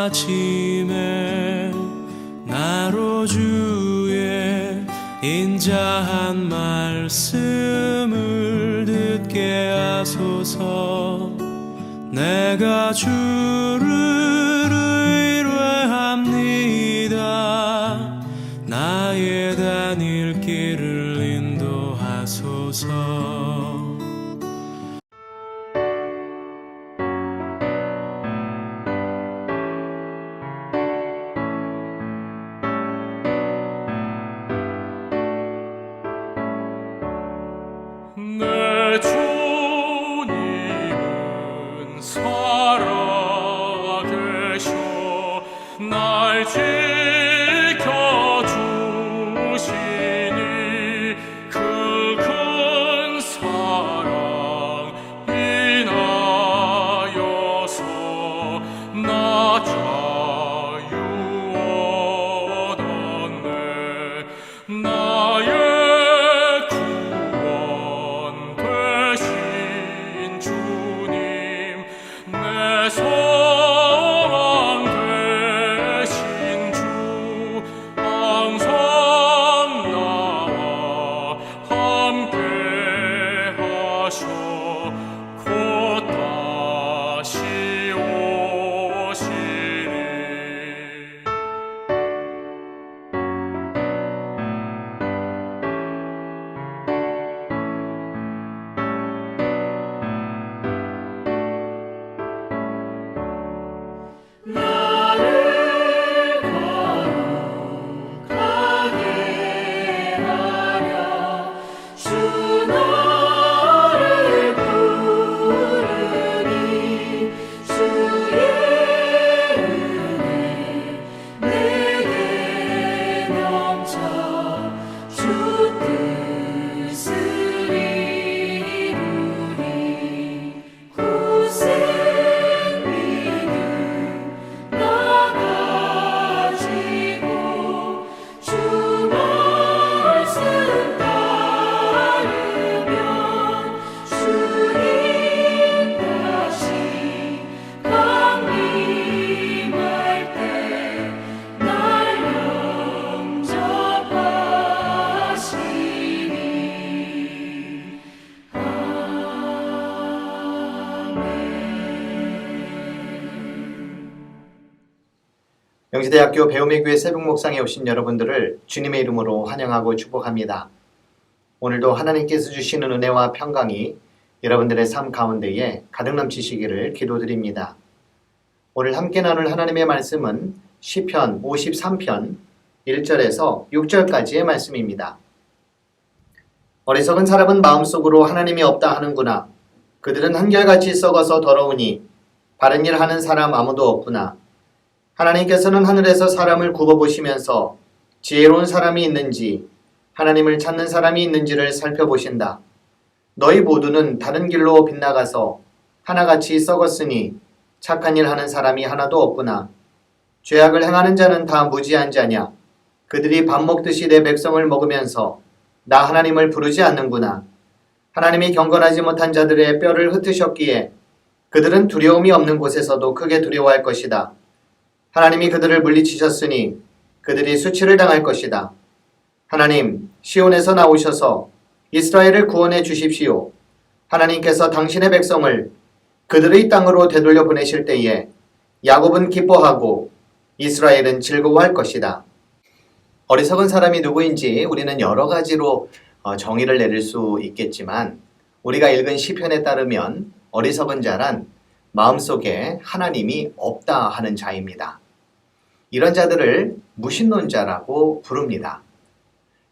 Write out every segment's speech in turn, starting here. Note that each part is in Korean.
아침에 나로 주의 인자한 말씀을 듣게 하소서. 내가 주를 의뢰합니다. 나의 다닐 길을 인도하소서. 내 주님은 살아계셔 날 지켜주시니 그 큰 사랑 인하여서 나 자유 얻었네. 나의 내 소망 되신 주 항상 나와 함께 하셔 곧 다시 오시리. 나를 거룩하게 하려 주 너를 부르니 주의 은혜 내게 넘쳐 주 뜻을 이루리. 굳은 믿음 나가지고 주 말씀 따르면 주님 다시 강림할 때 날 영접하시리. 영시대학교 배움의 교회 새벽 목상에 오신 여러분들을 주님의 이름으로 환영하고 축복합니다. 오늘도 하나님께서 주시는 은혜와 평강이 여러분들의 삶 가운데에 가득 넘치시기를 기도드립니다. 오늘 함께 나눌 하나님의 말씀은 시편 53편 1절에서 6절까지의 말씀입니다. 어리석은 사람은 마음속으로 하나님이 없다 하는구나. 그들은 한결같이 썩어서 더러우니 바른 일 하는 사람 아무도 없구나. 하나님께서는 하늘에서 사람을 굽어보시면서 지혜로운 사람이 있는지 하나님을 찾는 사람이 있는지를 살펴보신다. 너희 모두는 다른 길로 빗나가서 하나같이 썩었으니 착한 일 하는 사람이 하나도 없구나. 죄악을 행하는 자는 다 무지한 자냐. 그들이 밥 먹듯이 내 백성을 먹으면서 나 하나님을 부르지 않는구나. 하나님이 경건하지 못한 자들의 뼈를 흩으셨기에 그들은 두려움이 없는 곳에서도 크게 두려워할 것이다. 하나님이 그들을 물리치셨으니 그들이 수치를 당할 것이다. 하나님, 시온에서 나오셔서 이스라엘을 구원해 주십시오. 하나님께서 당신의 백성을 그들의 땅으로 되돌려 보내실 때에 야곱은 기뻐하고 이스라엘은 즐거워할 것이다. 어리석은 사람이 누구인지 우리는 여러 가지로 정의를 내릴 수 있겠지만 우리가 읽은 시편에 따르면 어리석은 자란 마음속에 하나님이 없다 하는 자입니다. 이런 자들을 무신론자라고 부릅니다.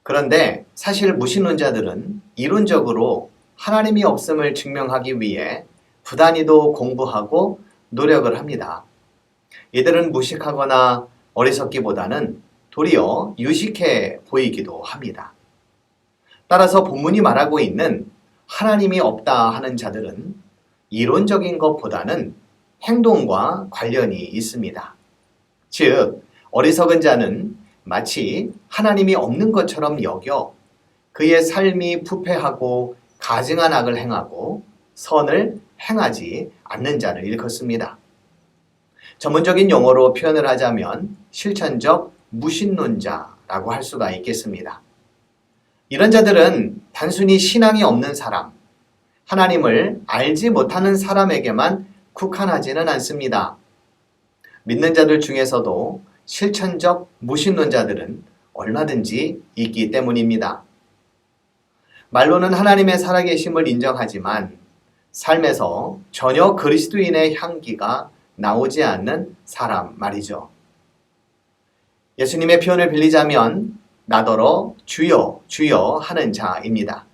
그런데 사실 무신론자들은 이론적으로 하나님이 없음을 증명하기 위해 부단히도 공부하고 노력을 합니다. 이들은 무식하거나 어리석기보다는 도리어 유식해 보이기도 합니다. 따라서 본문이 말하고 있는 하나님이 없다 하는 자들은 이론적인 것보다는 행동과 관련이 있습니다. 즉, 어리석은 자는 마치 하나님이 없는 것처럼 여겨 그의 삶이 부패하고 가증한 악을 행하고 선을 행하지 않는 자를 일컫습니다. 전문적인 용어로 표현을 하자면 실천적 무신론자라고 할 수가 있겠습니다. 이런 자들은 단순히 신앙이 없는 사람, 하나님을 알지 못하는 사람에게만 국한하지는 않습니다. 믿는 자들 중에서도 실천적 무신론자들은 얼마든지 있기 때문입니다. 말로는 하나님의 살아계심을 인정하지만 삶에서 전혀 그리스도인의 향기가 나오지 않는 사람 말이죠. 예수님의 표현을 빌리자면 나더러 주여 주여 하는 자입니다.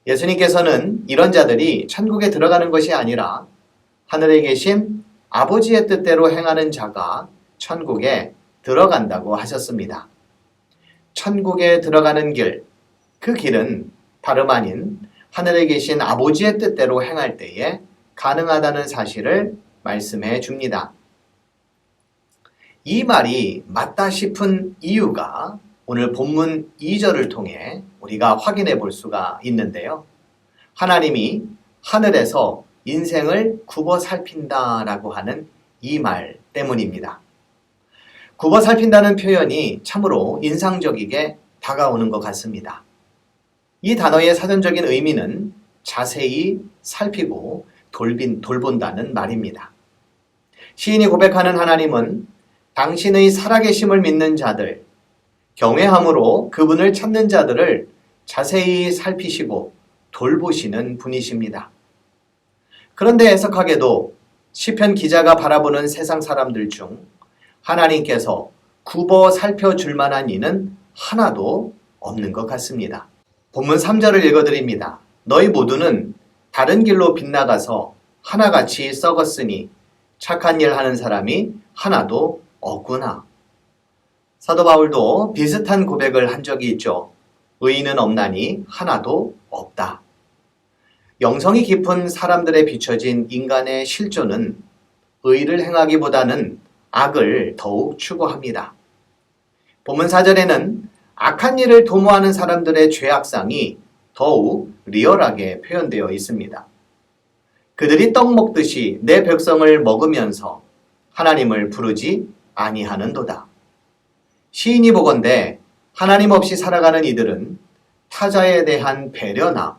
예수님께서는 이런 자들이 천국에 들어가는 것이 아니라 하늘에 계신 아버지의 뜻대로 행하는 자가 천국에 들어간다고 하셨습니다. 천국에 들어가는 길, 그 길은 다름 아닌 하늘에 계신 아버지의 뜻대로 행할 때에 가능하다는 사실을 말씀해 줍니다. 이 말이 맞다 싶은 이유가 오늘 본문 2절을 통해 우리가 확인해 볼 수가 있는데요. 하나님이 하늘에서 인생을 굽어 살핀다라고 하는 이 말 때문입니다. 굽어 살핀다는 표현이 참으로 인상적이게 다가오는 것 같습니다. 이 단어의 사전적인 의미는 자세히 살피고 돌본다는 말입니다. 시인이 고백하는 하나님은 당신의 살아계심을 믿는 자들, 경외함으로 그분을 찾는 자들을 자세히 살피시고 돌보시는 분이십니다. 그런데 애석하게도 시편 기자가 바라보는 세상 사람들 중 하나님께서 굽어 살펴줄 만한 이는 하나도 없는 것 같습니다. 본문 3절을 읽어드립니다. 너희 모두는 다른 길로 빗나가서 하나같이 썩었으니 착한 일 하는 사람이 하나도 없구나. 사도 바울도 비슷한 고백을 한 적이 있죠. 의인은 없나니 하나도 없다. 영성이 깊은 사람들에 비춰진 인간의 실존은 의를 행하기보다는 악을 더욱 추구합니다. 본문 4절에는 악한 일을 도모하는 사람들의 죄악상이 더욱 리얼하게 표현되어 있습니다. 그들이 떡 먹듯이 내 백성을 먹으면서 하나님을 부르지 아니하는도다. 시인이 보건대 하나님 없이 살아가는 이들은 타자에 대한 배려나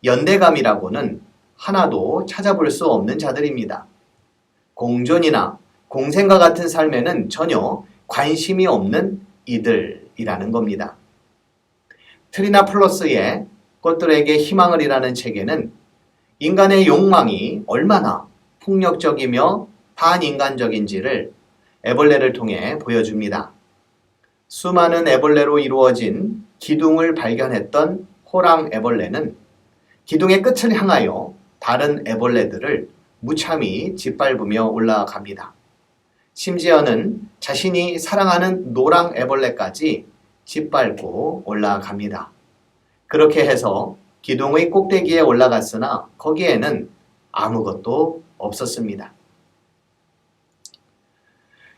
연대감이라고는 하나도 찾아볼 수 없는 자들입니다. 공존이나 공생과 같은 삶에는 전혀 관심이 없는 이들이라는 겁니다. 트리나 플러스의 꽃들에게 희망을 이라는 책에는 인간의 욕망이 얼마나 폭력적이며 반인간적인지를 애벌레를 통해 보여줍니다. 수많은 애벌레로 이루어진 기둥을 발견했던 호랑 애벌레는 기둥의 끝을 향하여 다른 애벌레들을 무참히 짓밟으며 올라갑니다. 심지어는 자신이 사랑하는 노랑 애벌레까지 짓밟고 올라갑니다. 그렇게 해서 기둥의 꼭대기에 올라갔으나 거기에는 아무것도 없었습니다.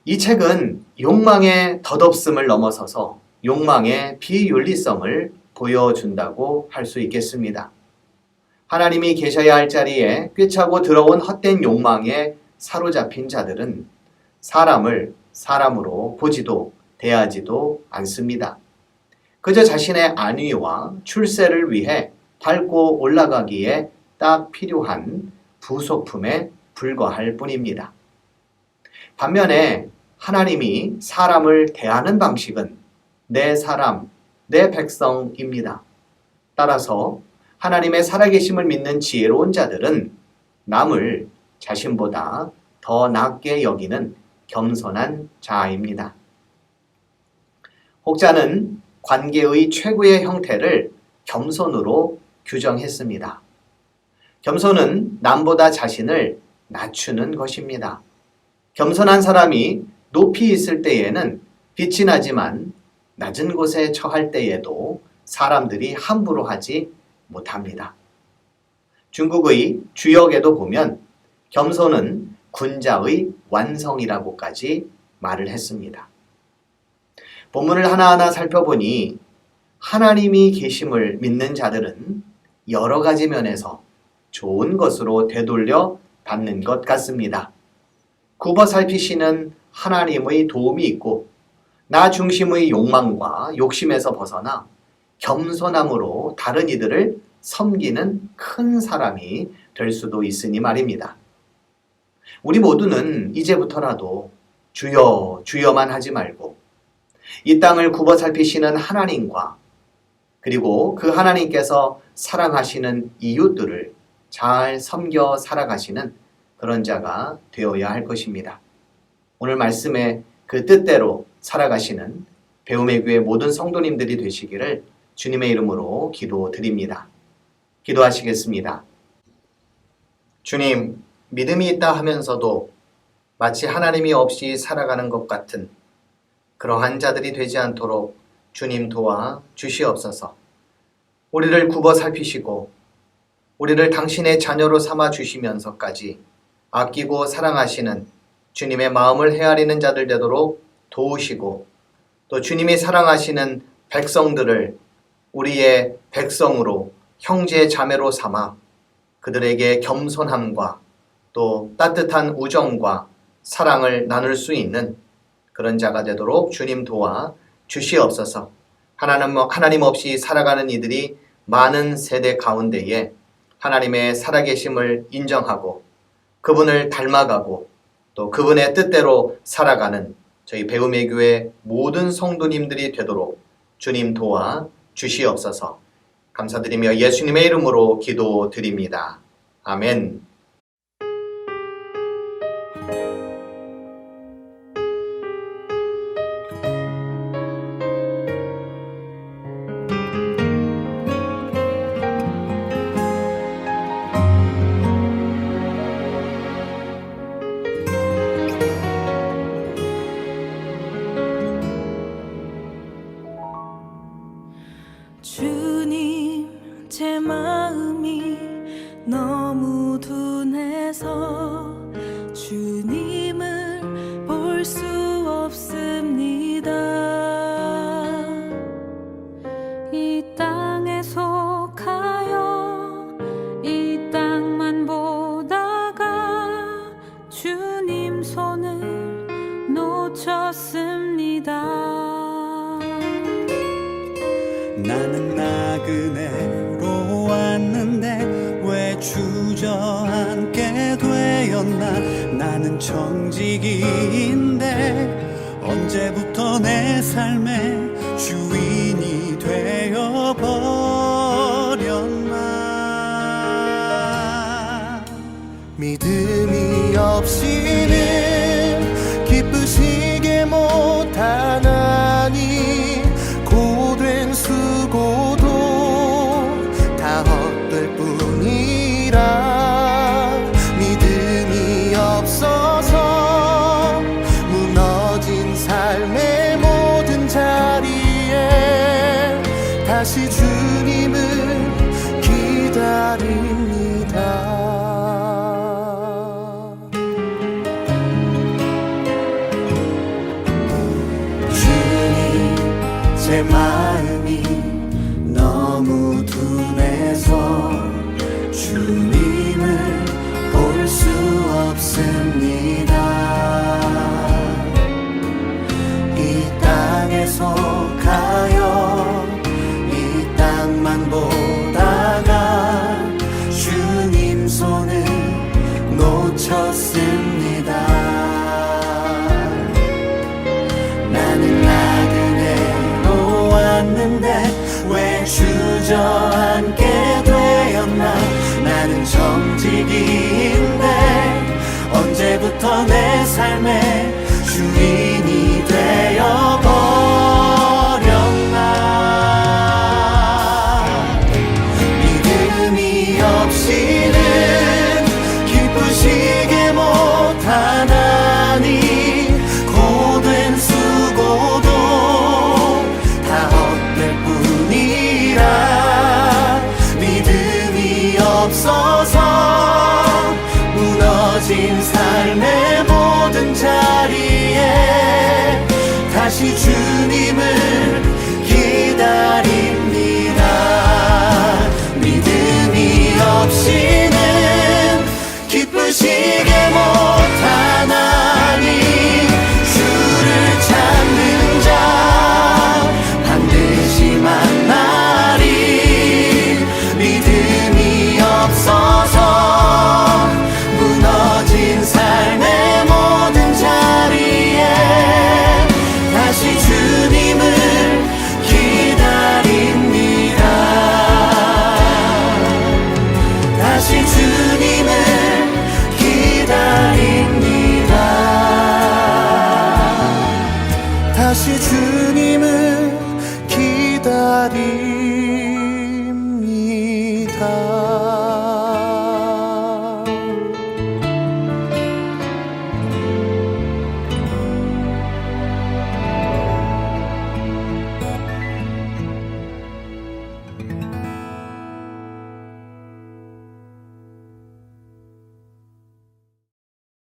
이 책은 욕망의 덧없음을 넘어서서 욕망의 비윤리성을 보여준다고 할 수 있겠습니다. 하나님이 계셔야 할 자리에 꿰차고 들어온 헛된 욕망에 사로잡힌 자들은 사람을 사람으로 보지도 대하지도 않습니다. 그저 자신의 안위와 출세를 위해 밟고 올라가기에 딱 필요한 부속품에 불과할 뿐입니다. 반면에 하나님이 사람을 대하는 방식은 내 사람, 내 백성입니다. 따라서 하나님의 살아계심을 믿는 지혜로운 자들은 남을 자신보다 더 낮게 여기는 겸손한 자입니다. 혹자는 관계의 최고의 형태를 겸손으로 규정했습니다. 겸손은 남보다 자신을 낮추는 것입니다. 겸손한 사람이 높이 있을 때에는 빛이 나지만 낮은 곳에 처할 때에도 사람들이 함부로 하지 못합니다. 중국의 주역에도 보면 겸손은 군자의 완성이라고까지 말을 했습니다. 본문을 하나하나 살펴보니 하나님이 계심을 믿는 자들은 여러 가지 면에서 좋은 것으로 되돌려 받는 것 같습니다. 굽어 살피시는 하나님의 도움이 있고 나 중심의 욕망과 욕심에서 벗어나 겸손함으로 다른 이들을 섬기는 큰 사람이 될 수도 있으니 말입니다. 우리 모두는 이제부터라도 주여 주여만 하지 말고 이 땅을 굽어 살피시는 하나님과 그리고 그 하나님께서 사랑하시는 이웃들을 잘 섬겨 살아가시는 그런 자가 되어야 할 것입니다. 오늘 말씀에 그 뜻대로 살아가시는 배움의 교회 모든 성도님들이 되시기를 주님의 이름으로 기도드립니다. 기도하시겠습니다. 주님, 믿음이 있다 하면서도 마치 하나님이 없이 살아가는 것 같은 그러한 자들이 되지 않도록 주님 도와 주시옵소서. 우리를 굽어 살피시고 우리를 당신의 자녀로 삼아 주시면서까지 아끼고 사랑하시는 주님의 마음을 헤아리는 자들 되도록 도우시고 또 주님이 사랑하시는 백성들을 우리의 백성으로 형제 자매로 삼아 그들에게 겸손함과 또 따뜻한 우정과 사랑을 나눌 수 있는 그런 자가 되도록 주님 도와 주시옵소서. 하나님 없이 살아가는 이들이 많은 세대 가운데에 하나님의 살아계심을 인정하고 그분을 닮아가고 또 그분의 뜻대로 살아가는 저희 배움의 교회 모든 성도님들이 되도록 주님 도와 주시옵소서. 감사드리며 예수님의 이름으로 기도드립니다. 아멘. 주님, 제 마음이 너무 둔해서 주님을 볼 수 없습니다. 이 땅에 속하여 이 땅만 보다가 주님 손을 놓쳤습니다. 나는 나그네로 왔는데 왜 주저앉게 되었나. 나는 청지기인데 언제부터 내 삶의 주인이 되어버렸나. 믿음이 없이는 기쁘시게 못하나니 고된 수고도 다 헛될 뿐이라. 믿음이 없어서 무너진 삶의 모든 자리에 다시 주님을 기다립니다. 제 마음이 너무 둔해서 주님을 볼 수 없습니다. 이 땅에 속하여 이 땅만 보다가 주님 손을 놓쳤습니다. 나는 나그네로 왔는데 왜 주저앉게 되었나. 나는 청지기인데 언제부터 내 삶의 주인이 되어버렸나. 믿음이 없이는 기쁘시게 못하나니 고된 수고도 다 헛될 뿐이라. 믿음이 없어서 무너진 삶의 모든 자리에 다시 주님을 기다립니다. 믿음이 없이는 기쁘시게 못하나. 가